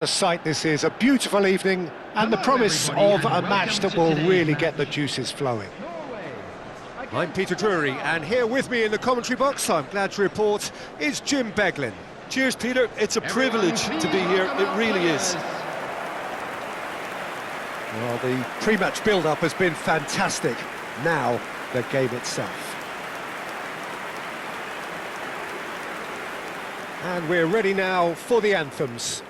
A sight this is, a beautiful evening and the promise of a match that will really get the juices flowing. I'm Peter Drury, and here with me in the commentary box, I'm glad to report, is Jim Beglin. Cheers, Peter. It's a privilege to be here. It really is. Well, the pre-match build-up has been fantastic. Now, the game itself. And we're ready now for the anthems.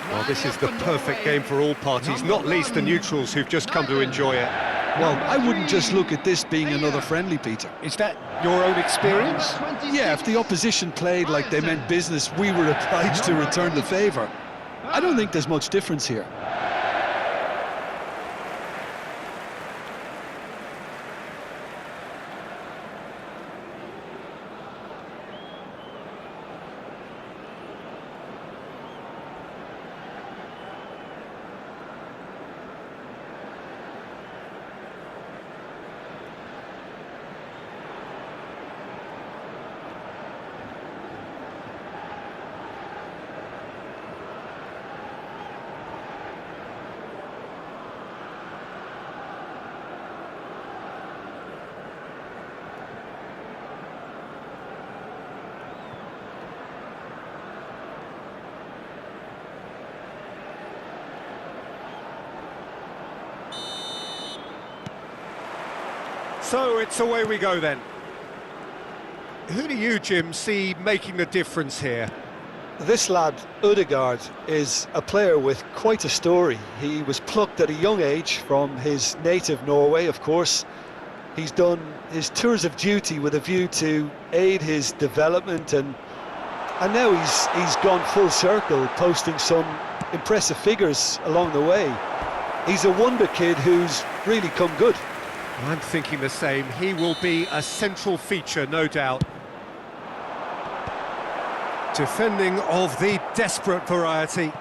Well, this is the perfect game for all parties, not least the neutrals who've just come to enjoy it. Well, I wouldn't just look at this being another friendly, Peter. Is that your own experience? Yeah, if the opposition played like they meant business, we were obliged to return the favour. I don't think there's much difference here. So it's away we go then. Who do you, Jim, see making the difference here? This lad, Ødegaard, is a player with quite a story. He was plucked at a young age from his native Norway, of course. He's done his tours of duty with a view to aid his development, and now he's gone full circle, posting some impressive figures along the way. He's a wonder kid who's really come good. I'm thinking the same. He will be a central feature, no doubt. Defending of the desperate variety.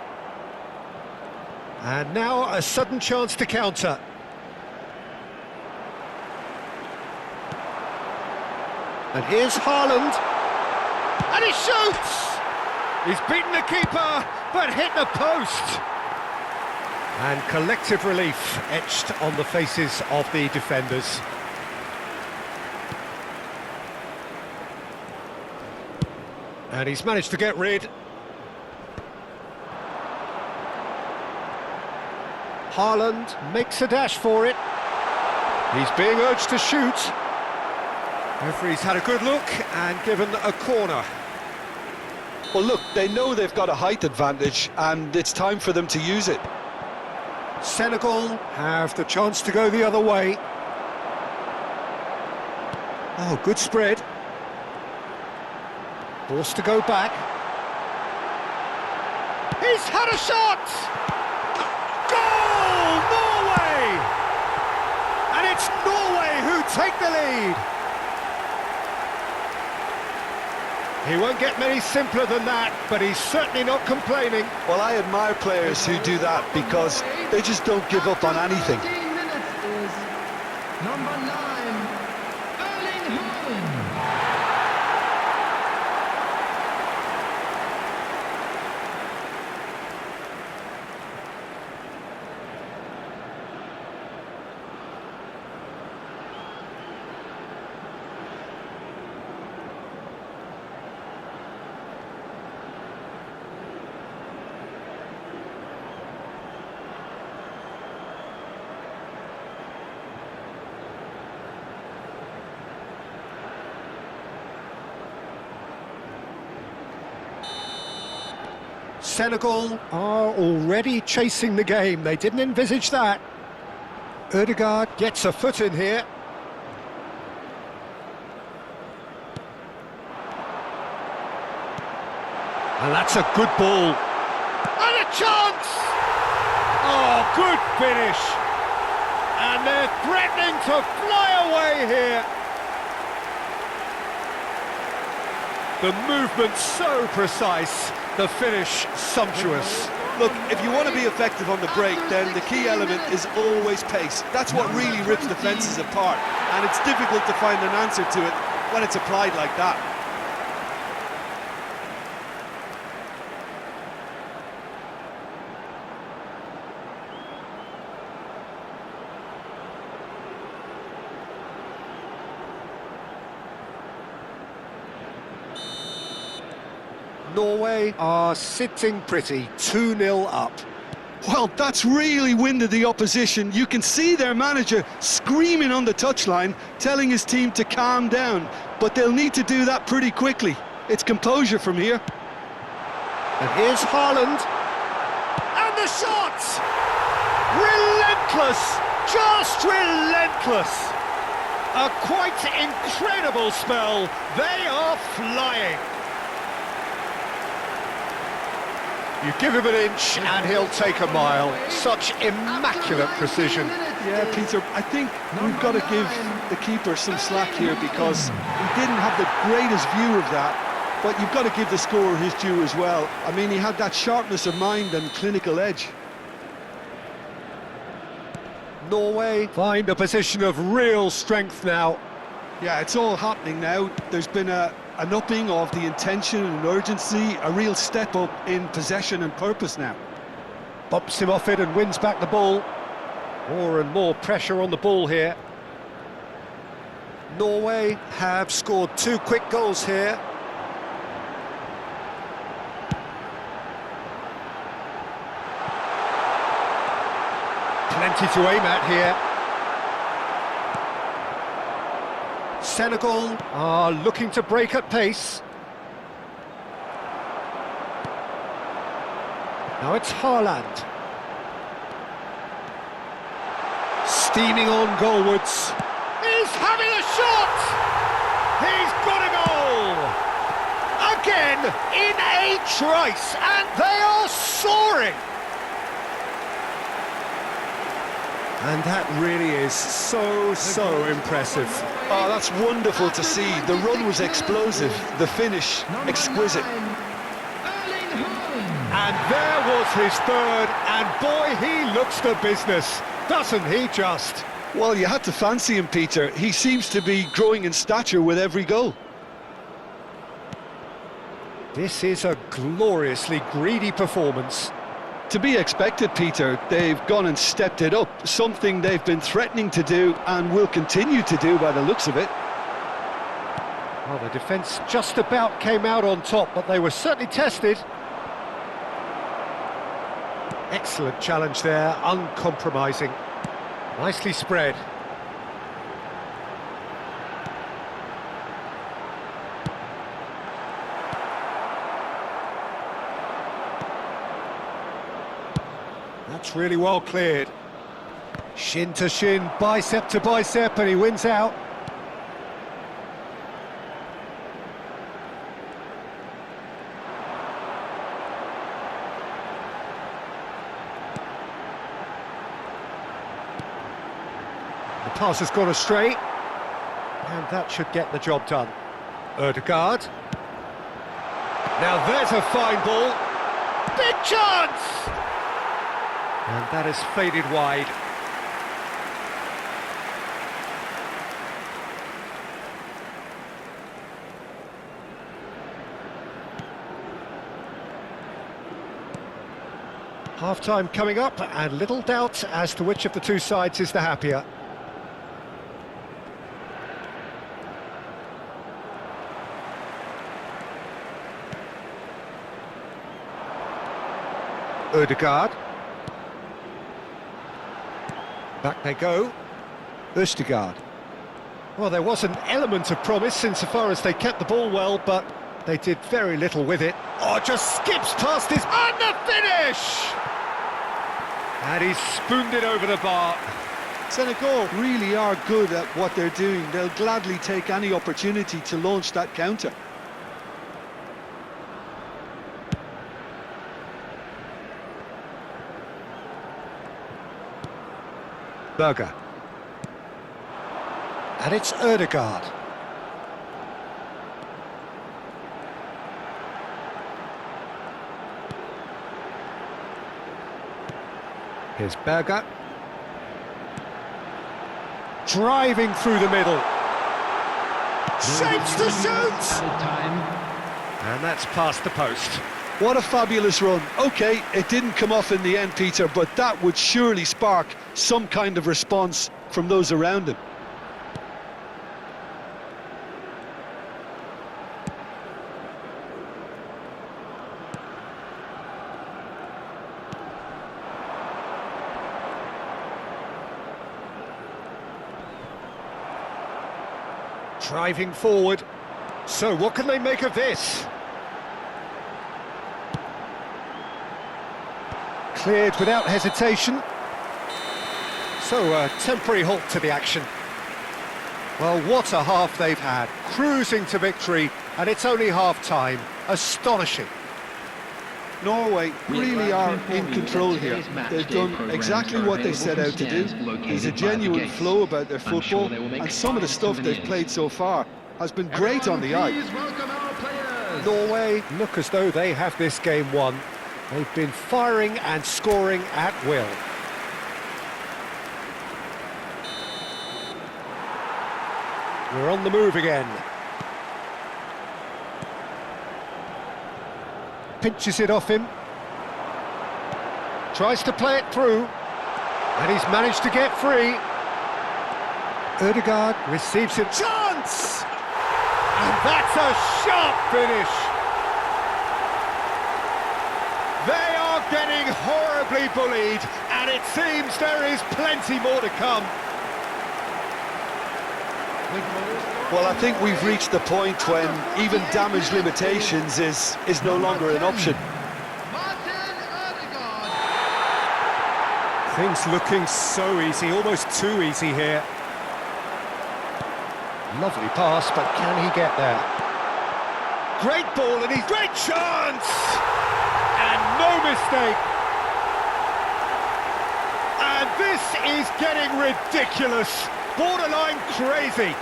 And now a sudden chance to counter. And here's Haaland. And he shoots! He's beaten the keeper, but hit the post. And collective relief etched on the faces of the defenders. And he's managed to get rid. Haaland makes a dash for it. He's being urged to shoot. Referee's had a good look and given a corner. Well, look, they know they've got a height advantage, and it's time for them to use it. Senegal have the chance to go the other way. Oh, good spread. Forced to go back. He's had a shot! Goal! Norway! And it's Norway who take the lead. He won't get many simpler than that, but he's certainly not complaining. Well, I admire players who do that because they just don't give up on anything. Number 9. Senegal are already chasing the game. They didn't envisage that. Ødegaard gets a foot in here. And that's a good ball. And a chance! Oh, good finish. And they're threatening to fly away here. The movement so precise, the finish sumptuous. Look, if you want to be effective on the break, then the key element is always pace. That's what really rips defences apart, and it's difficult to find an answer to it when it's applied like that. Norway are sitting pretty, 2-0 up. Well, that's really winded the opposition. You can see their manager screaming on the touchline, telling his team to calm down, but they'll need to do that pretty quickly. It's composure from here. And here's Haaland. And the shot! Relentless! Just relentless! A quite incredible spell. They are flying. You give him an inch and he'll take a mile. Such immaculate precision. Yeah, Peter, I think we've got to give the keeper some slack here because he didn't have the greatest view of that, but you've got to give the scorer his due as well. I mean, he had that sharpness of mind and clinical edge. Norway find a position of real strength now. Yeah, it's all happening now. There's been an upping of the intention and urgency, a real step up in possession and purpose now. Bumps him off it and wins back the ball. More and more pressure on the ball here. Norway have scored 2 quick goals here. Plenty to aim at here. Senegal are looking to break at pace. Now it's Haaland. Steaming on goalwards. He's having a shot! He's got a goal! Again, in a trice, and they are soaring! And that really is so impressive. Oh, that's wonderful to see. The run was explosive, the finish exquisite. And there was his third, and boy, he looks the business, doesn't he just? Well, you had to fancy him, Peter. He seems to be growing in stature with every goal. This is a gloriously greedy performance. To be expected, Peter. They've gone and stepped it up, something they've been threatening to do and will continue to do by the looks of it. Well, the defence just about came out on top, but they were certainly tested. Excellent challenge there, uncompromising. Nicely spread. That's really well cleared. Shin to shin, bicep to bicep, and he wins out. The pass has gone astray, and that should get the job done. Ødegaard. Now there's a fine ball. Big chance! And that has faded wide. Half-time coming up, and little doubt as to which of the two sides is the happier. Ødegaard. Back they go. Ødegaard. Well, there was an element of promise insofar as they kept the ball well, but they did very little with it. Oh, just skips past his... And the finish! And he's spooned it over the bar. Senegal really are good at what they're doing. They'll gladly take any opportunity to launch that counter. Berger. And it's Ødegaard. Here's Berger. Driving through the middle. Shapes to shoot! And that's past the post. What a fabulous run. OK, it didn't come off in the end, Peter, but that would surely spark some kind of response from those around him. Driving forward. So what can they make of this? Cleared without hesitation. So a temporary halt to the action. Well, what a half they've had. Cruising to victory, and it's only half-time. Astonishing. Norway really are in control here. They've done exactly what they set out to do. There's a genuine flow about their football, and some of the stuff they've played so far has been great on the eye. Norway look as though they have this game won. They've been firing and scoring at will. We're on the move again. Pinches it off him. Tries to play it through. And he's managed to get free. Ødegaard receives it. Chance! And that's a sharp finish. They are getting horribly bullied, and it seems there is plenty more to come. Well, I think we've reached the point when even damage limitations is no longer an option. Things looking so easy, almost too easy here. Lovely pass, but can he get there? Great ball, and he's great chance! And no mistake! And this is getting ridiculous, borderline crazy.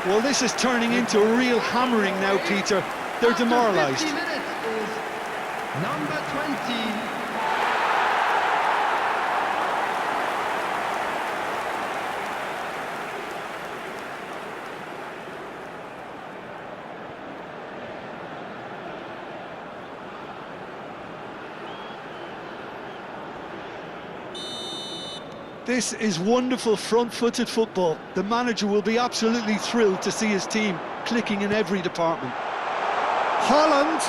Well, this is turning into a real hammering now, Peter. They're demoralised. Number 20. This is wonderful front-footed football. The manager will be absolutely thrilled to see his team clicking in every department. Haaland.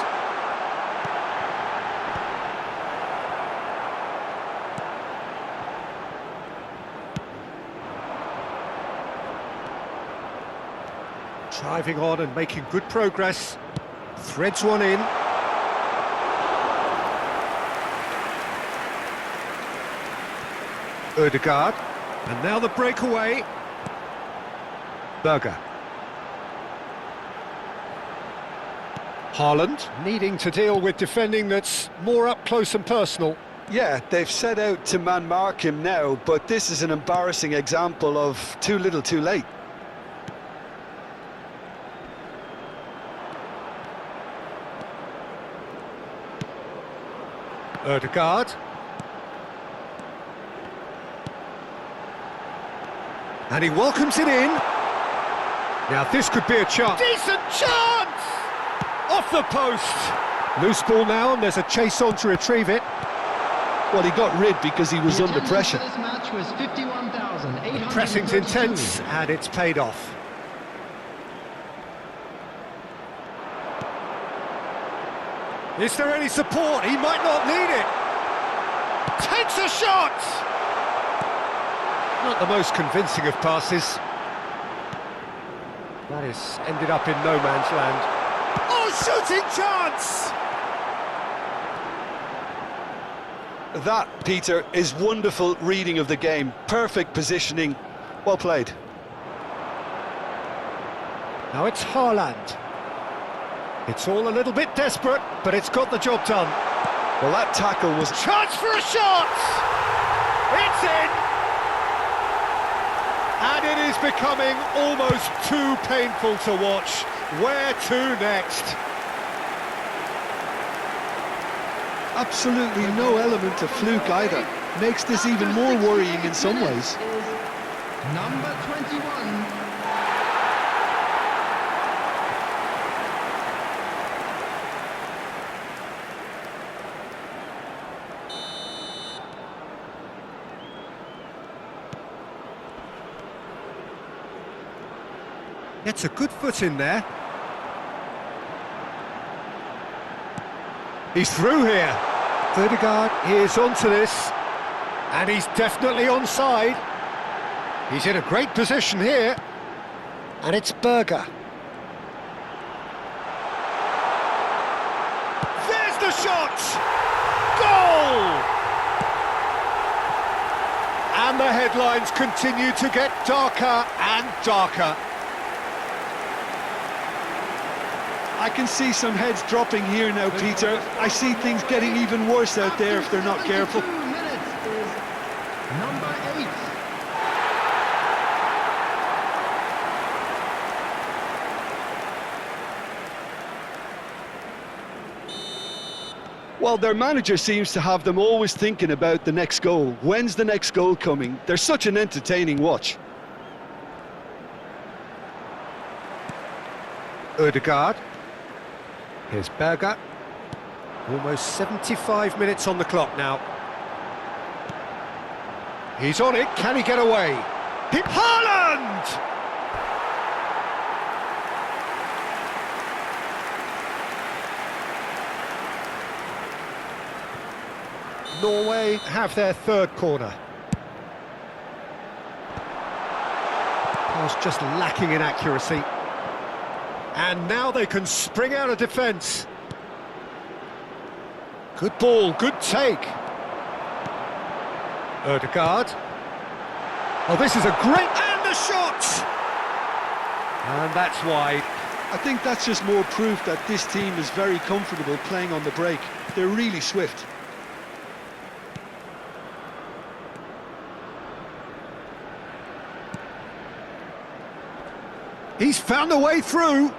Driving on and making good progress. Threads one in. Ødegaard, and now the breakaway. Berger. Haaland needing to deal with defending that's more up close and personal. Yeah, they've set out to man-mark him now, but this is an embarrassing example of too little too late. Ødegaard. And he welcomes it in. Now this could be a chance. Decent chance! Off the post. Loose ball now, and there's a chase on to retrieve it. Well, he got rid because he was under pressure. This match was 51,832. The pressing's intense, and it's paid off. Is there any support? He might not need it. Takes a shot! Not the most convincing of passes. That has ended up in no man's land. Oh, shooting chance! That, Peter, is wonderful reading of the game. Perfect positioning. Well played. Now it's Haaland. It's all a little bit desperate, but it's got the job done. Well, that tackle was... Chance for a shot! It's in! And it is becoming almost too painful to watch. Where to next? Absolutely no element of fluke either. Makes this even more worrying in some ways. Number 21. Gets a good foot in there. He's through here. Ødegaard is onto this. And he's definitely onside. He's in a great position here. And it's Berger. There's the shot! Goal! And the headlines continue to get darker and darker. I can see some heads dropping here now, Peter. I see things getting even worse out there if they're not careful. 22 minutes is number 8. Well, their manager seems to have them always thinking about the next goal. When's the next goal coming? They're such an entertaining watch. Ødegaard. Here's Berger. Almost 75 minutes on the clock now. He's on it, can he get away? Haaland! Norway have their third corner. Pass just lacking in accuracy. And now they can spring out of defence. Good ball, good take. Ødegaard. Oh, this is a great... And the shot! And that's wide. I think that's just more proof that this team is very comfortable playing on the break. They're really swift. He's found a way through.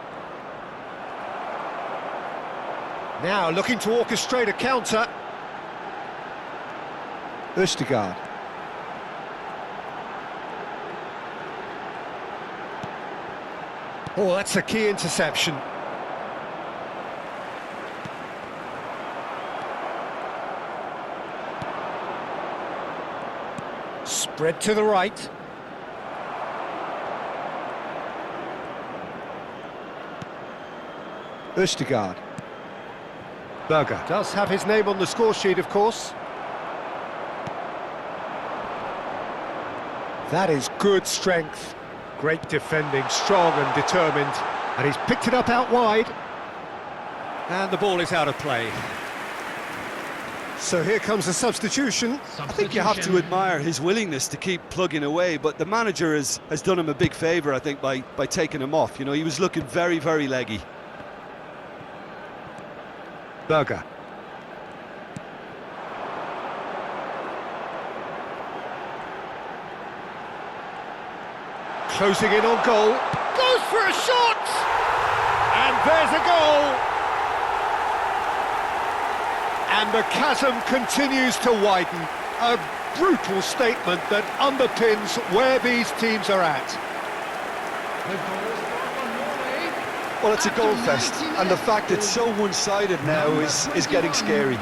Now looking to orchestrate a counter. Ødegaard. Oh, that's a key interception. Spread to the right. Ødegaard. Berger does have his name on the score sheet, of course. That is good strength. Great defending, strong and determined. And he's picked it up out wide. And the ball is out of play. So here comes a substitution. I think you have to admire his willingness to keep plugging away, but the manager has done him a big favour, I think, by taking him off. You know, he was looking very, very leggy. Berger. Closing in on goal. Goes for a shot! And there's a goal! And the chasm continues to widen. A brutal statement that underpins where these teams are at. Well, it's a goal fest, and the fact it's so one-sided now is getting scary.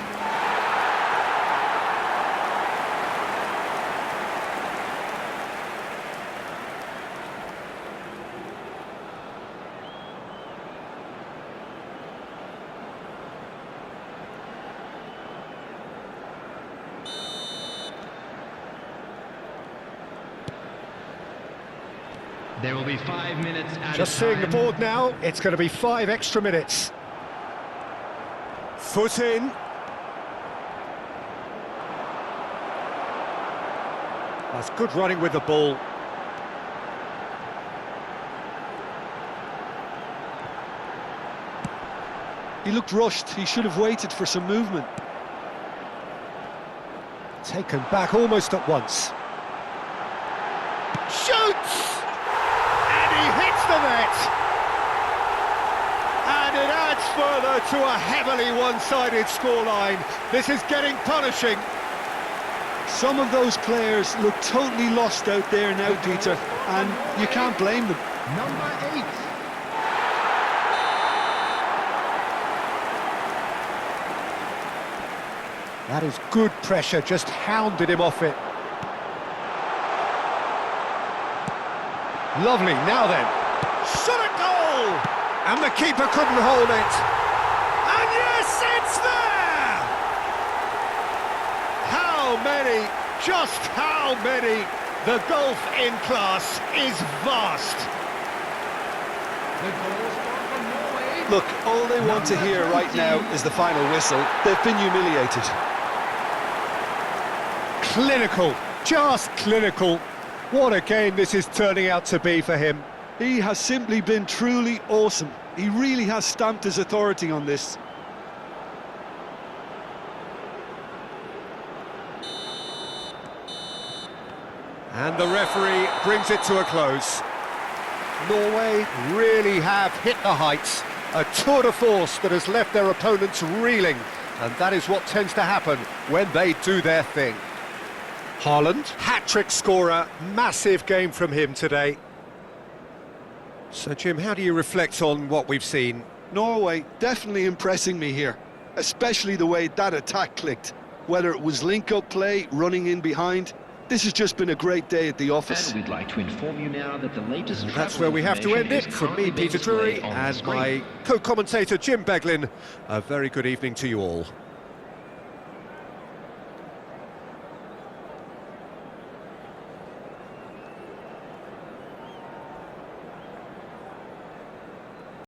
There will be 5 minutes at Just seeing the board now, it's going to be 5 extra minutes. Foot in. That's good running with the ball. He looked rushed. He should have waited for some movement. Taken back almost at once. Shoots! And he hits the net! And it adds further to a heavily one-sided scoreline. This is getting punishing. Some of those players look totally lost out there now, Peter, and you can't blame them. Number 8. That is good pressure, just hounded him off it. Lovely, now then. Shot at goal! And the keeper couldn't hold it. And yes, it's there! How many, just how many? The gulf in class is vast. The goal scorer for Norway. Look, all they want to hear right now is the final whistle. They've been humiliated. Clinical, just clinical. What a game this is turning out to be for him. He has simply been truly awesome. He really has stamped his authority on this. And the referee brings it to a close. Norway really have hit the heights. A tour de force that has left their opponents reeling. And that is what tends to happen when they do their thing. Haaland, hat-trick scorer, massive game from him today. So, Jim, how do you reflect on what we've seen? Norway definitely impressing me here, especially the way that attack clicked. Whether it was link-up play, running in behind, this has just been a great day at the office. And we'd like to inform you now that the latest That's where we have to end it. From me, Peter Drury, and my co-commentator, Jim Beglin. A very good evening to you all.